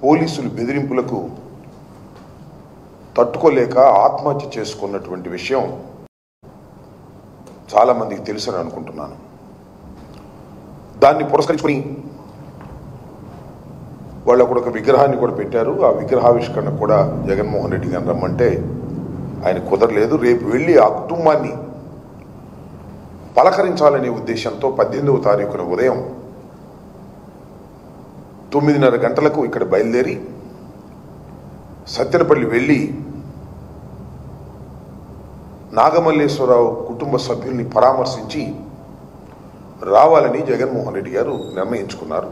పోలీసులు బెదిరింపులకు తట్టుకోలేక ఆత్మహత్య చేసుకున్నటువంటి విషయం చాలామందికి తెలుసని అనుకుంటున్నాను. దాన్ని పురస్కరించుకొని వాళ్ళు కూడా ఒక విగ్రహాన్ని కూడా పెట్టారు. ఆ విగ్రహావిష్కరణ కూడా జగన్మోహన్ రెడ్డి గారిని రమ్మంటే ఆయన కుదరలేదు. రేపు వెళ్ళి ఆ కుటుంబాన్ని పలకరించాలనే ఉద్దేశంతో 18వ తారీఖున ఉదయం 9:30 గంటలకు ఇక్కడ బయలుదేరి సత్తెనపల్లి వెళ్ళి నాగమల్లేశ్వరరావు కుటుంబ సభ్యుల్ని పరామర్శించి రావాలని జగన్మోహన్ రెడ్డి గారు నిర్ణయించుకున్నారు.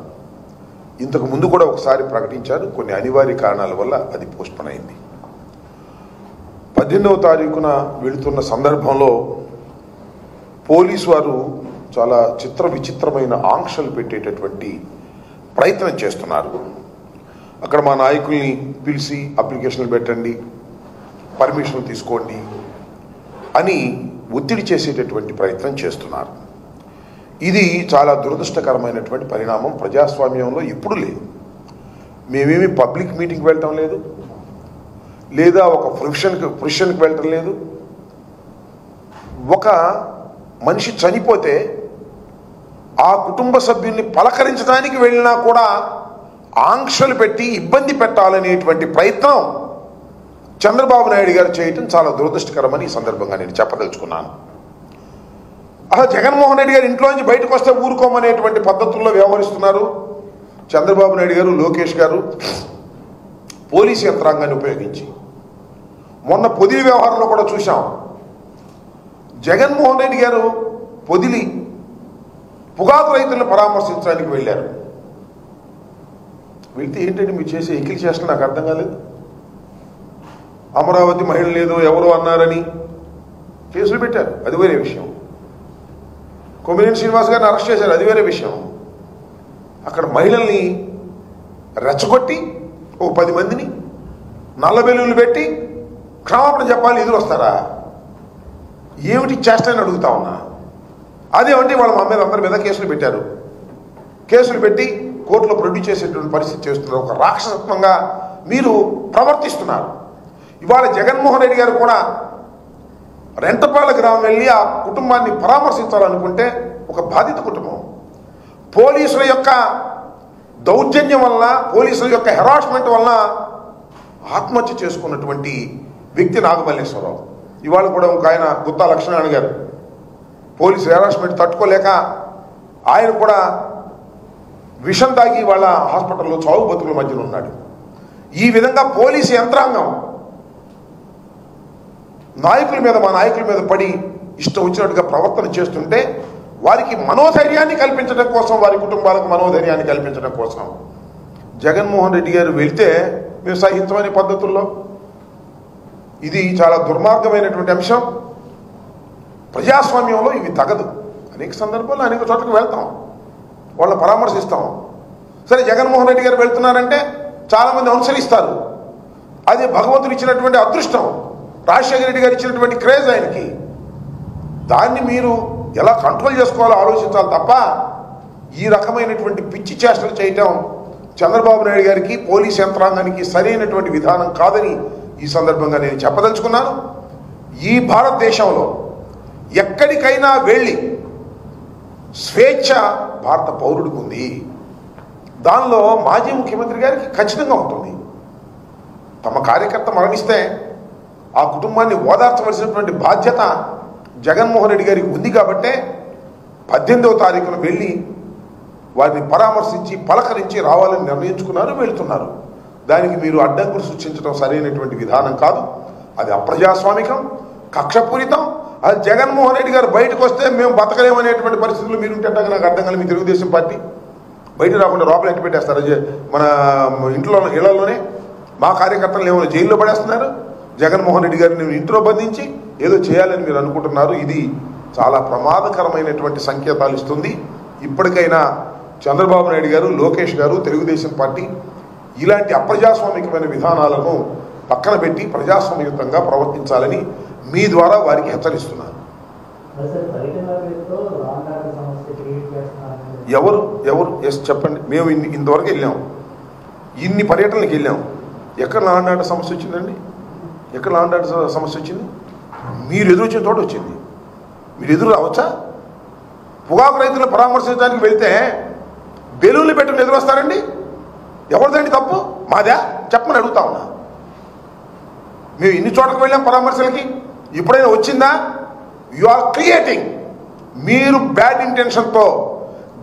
ఇంతకు ముందు కూడా ఒకసారి ప్రకటించారు. కొన్ని అనివార్య కారణాల వల్ల అది పోస్ట్పోన్ అయింది. 18వ తారీఖున వెళుతున్న సందర్భంలో పోలీసు వారు చాలా విచిత్రమైన ఆంక్షలు పెట్టేటటువంటి ప్రయత్నం చేస్తున్నారు. అక్కడ మా నాయకుల్ని పిలిచి అప్లికేషన్లు పెట్టండి, పర్మిషన్లు తీసుకోండి అని ఒత్తిడి చేసేటటువంటి ప్రయత్నం చేస్తున్నారు. ఇది చాలా దురదృష్టకరమైనటువంటి పరిణామం. ప్రజాస్వామ్యంలో ఎప్పుడు లేదు. మేమేమి పబ్లిక్ మీటింగ్కి వెళ్ళటం లేదు, లేదా ఒక ఫంక్షన్కి వెళ్ళటం లేదు. ఒక మనిషి చనిపోతే ఆ కుటుంబ సభ్యుల్ని పలకరించడానికి వెళ్ళినా కూడా ఆంక్షలు పెట్టి ఇబ్బంది పెట్టాలనేటువంటి ప్రయత్నం చంద్రబాబు నాయుడు గారు చేయటం చాలా దురదృష్టకరమని ఈ సందర్భంగా నేను చెప్పదలుచుకున్నాను. అసలు జగన్మోహన్ రెడ్డి గారు ఇంట్లోంచి బయటకు వస్తే ఊరుకోమనేటువంటి పద్ధతుల్లో వ్యవహరిస్తున్నారు. చంద్రబాబు నాయుడు గారు, లోకేష్ గారు పోలీసు యంత్రాంగాన్ని ఉపయోగించి మొన్న పొదిలి వ్యవహారంలో కూడా చూశాం. జగన్మోహన్ రెడ్డి గారు పొదిలి పొగాకు రైతులను పరామర్శించడానికి వెళ్ళారు. వెళ్తే ఏంటంటే మీరు చేసే ఎకిలి చేష్టలు నాకు అర్థం కాలేదు. అమరావతి మహిళలు ఏదో ఎవరో అన్నారని కేసులు పెట్టారు, అది వేరే విషయం. కొమ్మినేని శ్రీనివాస్ గారిని అరెస్ట్ చేశారు, అది వేరే విషయం. అక్కడ మహిళల్ని రెచ్చగొట్టి ఓ 10 మందిని నల్ల బెలూన్లు పెట్టి క్షమాపణ చెప్పాలి, ఎదురు వస్తారా? ఏమిటి చేష్టని అడుగుతా ఉన్నా. అదేమంటే వాళ్ళు మా మీద అందరి మీద కేసులు పెట్టారు. కేసులు పెట్టి కోర్టులో ప్రొడ్యూస్ చేసేటువంటి పరిస్థితి చేస్తున్నారు. ఒక రాక్షసత్వంగా మీరు ప్రవర్తిస్తున్నారు. ఇవాళ జగన్మోహన్ రెడ్డి గారు కూడా రెంటపాల గ్రామం వెళ్ళి ఆ కుటుంబాన్ని పరామర్శించాలనుకుంటే ఒక బాధిత కుటుంబం పోలీసుల యొక్క దౌర్జన్యం వలన, పోలీసుల యొక్క హెరాస్మెంట్ వలన ఆత్మహత్య చేసుకున్నటువంటి వ్యక్తి నాగమల్లేశ్వరరావు. ఇవాళ కూడా ఒక ఆయన గుత్తా లక్ష్మీనారాయణ గారు పోలీసు హెరాస్మెంట్ తట్టుకోలేక ఆయన కూడా విషం తాగి వాళ్ళ హాస్పిటల్లో చావు బతుకుల మధ్యలో ఉన్నాడు. ఈ విధంగా పోలీసు యంత్రాంగం మా నాయకుల మీద పడి ఇష్టం వచ్చినట్టుగా ప్రవర్తన చేస్తుంటే వారికి మనోధైర్యాన్ని కల్పించడం కోసం, వారి కుటుంబాలకు మనోధైర్యాన్ని కల్పించడం కోసం జగన్మోహన్ రెడ్డి గారు వెళ్తే మేము సహించమనే పద్ధతుల్లో ఇది చాలా దుర్మార్గమైనటువంటి అంశం. ప్రజాస్వామ్యంలో ఇవి తగదు. అనేక సందర్భాల్లో అనేక చోట్లకి వెళ్తాం, వాళ్ళని పరామర్శిస్తాం. సరే, జగన్మోహన్ రెడ్డి గారు వెళ్తున్నారంటే చాలామంది అనుసరిస్తారు. అది భగవంతుడు ఇచ్చినటువంటి అదృష్టం, రాజశేఖర రెడ్డి గారు ఇచ్చినటువంటి క్రేజ్ ఆయనకి. దాన్ని మీరు ఎలా కంట్రోల్ చేసుకోవాలో ఆలోచించాలి తప్ప ఈ రకమైనటువంటి పిచ్చి చేష్టలు చేయటం చంద్రబాబు నాయుడు గారికి, పోలీస్ యంత్రాంగానికి సరైనటువంటి విధానం కాదని ఈ సందర్భంగా నేను చెప్పదలుచుకున్నాను. ఈ భారతదేశంలో ఎక్కడికైనా వెళ్ళి స్వేచ్ఛ భారత పౌరుడికి ఉంది. దానిలో మాజీ ముఖ్యమంత్రి గారికి ఖచ్చితంగా ఉంటుంది. తమ కార్యకర్త మరణిస్తే ఆ కుటుంబాన్ని ఓదార్చవలసినటువంటి బాధ్యత జగన్మోహన్ రెడ్డి గారికి ఉంది. కాబట్టే 18వ తారీఖున వెళ్ళి వారిని పరామర్శించి పలకరించి రావాలని నిర్ణయించుకున్నారు, వెళుతున్నారు. దానికి మీరు అడ్డంకులు సృష్టించడం సరైనటువంటి విధానం కాదు. అది అప్రజాస్వామికం, కక్షపూరితం. అది జగన్మోహన్ రెడ్డి గారు బయటకు వస్తే మేము బతకలేమనేటువంటి పరిస్థితులు మీరుంటే నాకు అర్థం కాదు. మీ తెలుగుదేశం పార్టీ బయట రాకుండా లోపల ఎట్టి పెట్టేస్తారు. మన ఇళ్లలోనే మా కార్యకర్తలు ఏమైనా జైల్లో పడేస్తున్నారు. జగన్మోహన్ రెడ్డి గారిని ఇంట్లో బంధించి ఏదో చేయాలని మీరు అనుకుంటున్నారు. ఇది చాలా ప్రమాదకరమైనటువంటి సంకేతాలు ఇస్తుంది. ఇప్పటికైనా చంద్రబాబు నాయుడు గారు, లోకేష్ గారు, తెలుగుదేశం పార్టీ ఇలాంటి అప్రజాస్వామికమైన విధానాలను పక్కన పెట్టి ప్రజాస్వామ్యయుతంగా ప్రవర్తించాలని మీ ద్వారా వారికి హెచ్చరిస్తున్నారు. ఎవరు చెప్పండి. మేము ఇంతవరకు వెళ్ళాము. ఇన్ని పర్యటనలకు వెళ్ళాం. ఎక్కడ లా అండ్ ఆర్డర్ సమస్య వచ్చిందండి? ఎక్కడ లా అండ్ ఆర్డర్ సమస్య వచ్చింది? మీరు ఎదురు వచ్చిన తోట వచ్చింది. మీరు ఎదురు రావచ్చా? పొగాకు రైతులను పరామర్శించడానికి వెళ్తే బెలూన్లు పెట్టుకుని ఎదురు వస్తారండి. ఎవరిదండి తప్పు? మాదా? చెప్పమని అడుగుతా ఉన్నా. మేము ఇన్ని చోట్లకు వెళ్ళాం పరామర్శలకి, ఎప్పుడైనా వచ్చిందా? You are creating. మీరు బ్యాడ్ ఇంటెన్షన్తో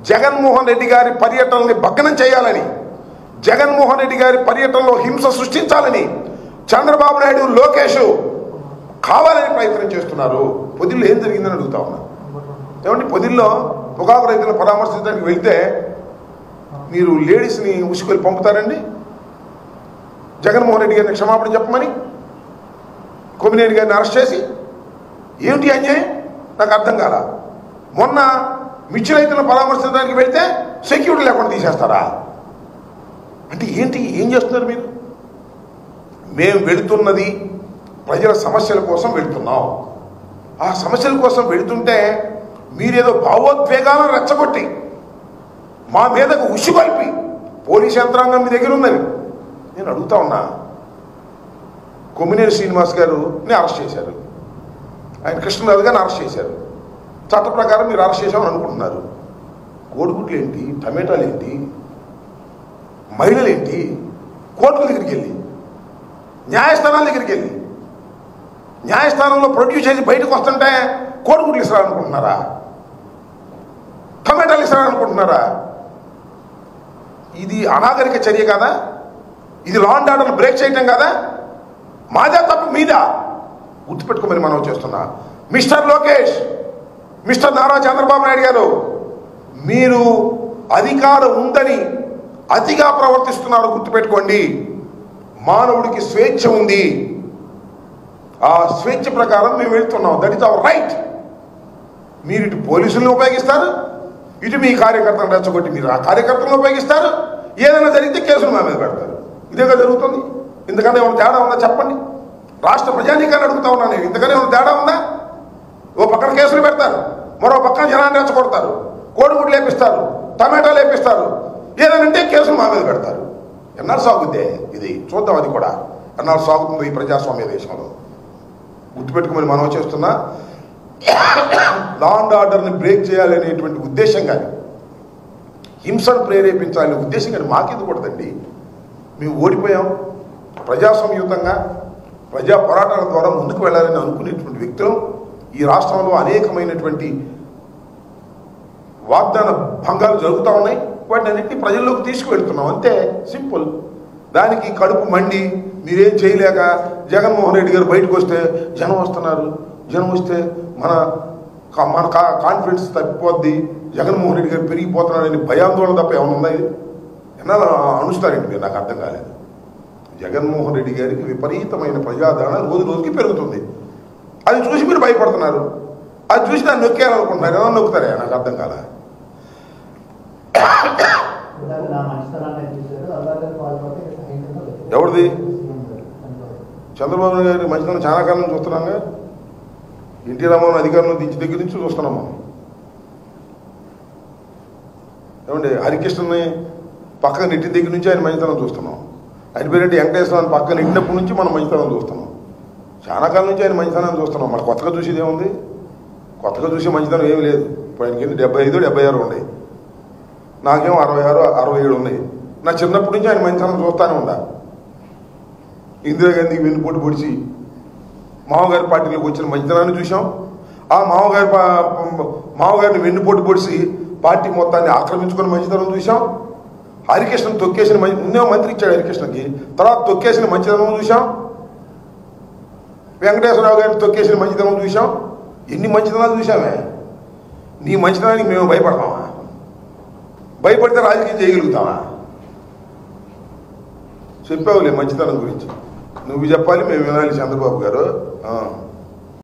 జగన్మోహన్ రెడ్డి గారి పర్యటనని భగ్నం చేయాలని, జగన్మోహన్ రెడ్డి గారి పర్యటనలో హింస సృష్టించాలని చంద్రబాబు నాయుడు, లోకేష్ కావాలని ప్రయత్నం చేస్తున్నారు. పొదిల్లో ఏం జరిగిందని అడుగుతా ఉన్నా. ఏమంటే పొదిల్లో పొగాకు రైతులను పరామర్శించడానికి వెళ్తే మీరు లేడీస్ని ఉసుకొని పంపుతారండి? జగన్మోహన్ రెడ్డి గారిని క్షమాపణ చెప్పమని కొమ్మినేని గారిని అరెస్ట్ చేసి ఏమిటి అన్యాయం? నాకు అర్థం కాల. మొన్న మిర్చి రైతులను పరామర్శించడానికి వెళ్తే సెక్యూరిటీ లేకుండా తీసేస్తారా? అంటే ఏంటి? ఏం చేస్తున్నారు మీరు? మేము వెళుతున్నది ప్రజల సమస్యల కోసం వెళుతున్నాం. ఆ సమస్యల కోసం వెళుతుంటే మీరేదో భావోద్వేగాలను రెచ్చగొట్టి మా మీదకు ఉసిగొల్పి పోలీస్ యంత్రాంగం మీ దగ్గర ఉందని నేను అడుగుతా ఉన్నా. కొమ్మినేని శ్రీనివాస్ గారిని అరెస్ట్ చేశారు, ఆయన కృష్ణరాజు గారిని అరెస్ట్ చేశారు. చట్ట ప్రకారం మీరు అరెస్ట్ చేశామని అనుకుంటున్నారు. కోడిగుడ్లు ఏంటి, టమాటాలు ఏంటి, మహిళలు ఏంటి, కోర్టుల దగ్గరికి వెళ్ళి, న్యాయస్థానాల దగ్గరికి వెళ్ళి, న్యాయస్థానంలో ప్రొడ్యూస్ చేసి బయటకు వస్తుంటే కోడిగుడ్లు ఇస్తారనుకుంటున్నారా? టమాటాలు ఇస్తారనుకుంటున్నారా? ఇది అనాగరిక చర్య కాదా? ఇది లా అండ్ ఆర్డర్ బ్రేక్ చేయటం కాదా? మాదా తప్పు మీదా? గుర్తుపెట్టుకోమని మనం చేస్తున్నా. మిస్టర్ లోకేష్, మిస్టర్ నారా చంద్రబాబు నాయుడు గారు, మీరు అధికారం ఉందని అతిగా ప్రవర్తిస్తున్నారు. గుర్తుపెట్టుకోండి. మానవుడికి స్వేచ్ఛ ఉంది. ఆ స్వేచ్ఛ ప్రకారం మేము వెళ్తున్నాం. That is our right. మీరు ఇటు పోలీసులను ఉపయోగిస్తారు, ఇటు మీ కార్యకర్తలను రెచ్చగొట్టి మీరు ఆ కార్యకర్తలను ఉపయోగిస్తారు. ఏదైనా జరిగితే కేసులు మా మీద పెడతారు. ఇదేగా జరుగుతుంది. ఇంతకన్నా ఏమైనా తేడా ఉందా చెప్పండి? రాష్ట్ర ప్రజానీకాన్ని అడుగుతా ఉన్నాను నేను. ఇంతకన్నా ఏమైనా తేడా ఉందా? ఓ పక్కన కేసులు పెడతారు, మరో పక్కన జనాన్ని రెచ్చగొడతారు, కోడిగుడ్లు లేపిస్తారు, టమాటాలు లేపిస్తారు. ఏదనంటే కేసులు మా మీద పెడతారు. ఎన్నాళ్ళు సాగుద్దే ఇది? చూద్దాం అది కూడా ఎన్నాళ్ళు సాగుతుందో ఈ ప్రజాస్వామ్య దేశంలో. గుర్తుపెట్టుకోమని మనం చేస్తున్నా. లా అండ్ ఆర్డర్ని బ్రేక్ చేయాలనేటువంటి ఉద్దేశం కానీ, హింసను ప్రేరేపించాలనే ఉద్దేశం కానీ మాకెందుకు కూడదండి? మేము ఓడిపోయాం. ప్రజాస్వామ్యయుతంగా ప్రజా పోరాటాల ద్వారా ముందుకు వెళ్ళాలని అనుకునేటువంటి వ్యక్తులు ఈ రాష్ట్రంలో అనేకమైనటువంటి వాగ్దాన భంగాలు జరుగుతూ ఉన్నాయి. వాటిని అన్నింటినీ ప్రజల్లోకి తీసుకువెళ్తున్నాం, అంతే, సింపుల్. దానికి కడుపు మండి మీరేం చేయలేక జగన్మోహన్ రెడ్డి గారు బయటకు వస్తే జనం వస్తున్నారు, జనం వస్తే మన కాన్ఫిడెన్స్ తప్పిపోద్ది, జగన్మోహన్ రెడ్డి గారు పెరిగిపోతున్నాడని భయాందోళన తప్ప ఏమైనా ఉందా? ఇది ఎన్నాళ్ళు అనుస్తారండి మీరు? నాకు అర్థం కాలేదు. జగన్మోహన్ రెడ్డి గారికి విపరీతమైన ప్రజాదరణ రోజు రోజుకి పెరుగుతుంది. అది చూసి మీరు భయపడుతున్నారు. అది చూసి దాన్ని నొక్కేయాలనుకుంటున్నారు. ఏమన్నా నొక్కుతారా? నాకు అర్థం కాల. ఎవరిది? చంద్రబాబు గారి మంచితనం చాలా కాలం నుంచి చూస్తున్నాగా. ఎన్టీ రామారావు అధికారంలో దించి దగ్గర నుంచి చూస్తున్నాం మనం. ఏమండి, హరికృష్ణని పక్కన నెట్టిన దగ్గర నుంచి ఆయన మంచితనం చూస్తున్నాం. ఆయన పేరేంటి వెంకటేశ్వరాన్ని పక్కన నెట్టినప్పటి నుంచి మనం మంచితనం చూస్తున్నాం. చాలా కాలం నుంచి ఆయన మంచితనాన్ని చూస్తున్నాం. మన కొత్తగా చూసేది ఏముంది? కొత్తగా చూసే మంచితనం ఏమి లేదు. ఇప్పుడు ఆయనకి 75, 76 ఉన్నాయి, నాకేమో 66, 67 ఉన్నాయి. నా చిన్నప్పటి నుంచి ఆయన మంచితనం చూస్తానే ఉండా. ఇందిరాగాంధీకి వెన్నుపోటు పొడిచి మామగారి పార్టీలోకి వచ్చిన మంచితనాన్ని చూసాం. ఆ మామగారిని వెన్నుపోటు పొడిచి పార్టీ మొత్తాన్ని ఆక్రమించుకున్న మంచితనం చూసాం. హరికృష్ణ తొక్కేసిన ముందే మంత్రి ఇచ్చాడు హరికృష్ణకి, తర్వాత తొక్కేసిన మంచితనం చూసాం. వెంకటేశ్వరరావు గారిని తొక్కేసిన మంచితనం చూసాం. ఎన్ని మంచితనాలు చూసామే? నీ మంచితనానికి మేము భయపడతామా? భయపడితే రాజకీయం చేయగలుగుతామా? చెప్పావులే మంచితనం గురించి, నువ్వు చెప్పాలి, మేము వినాలి. చంద్రబాబు గారు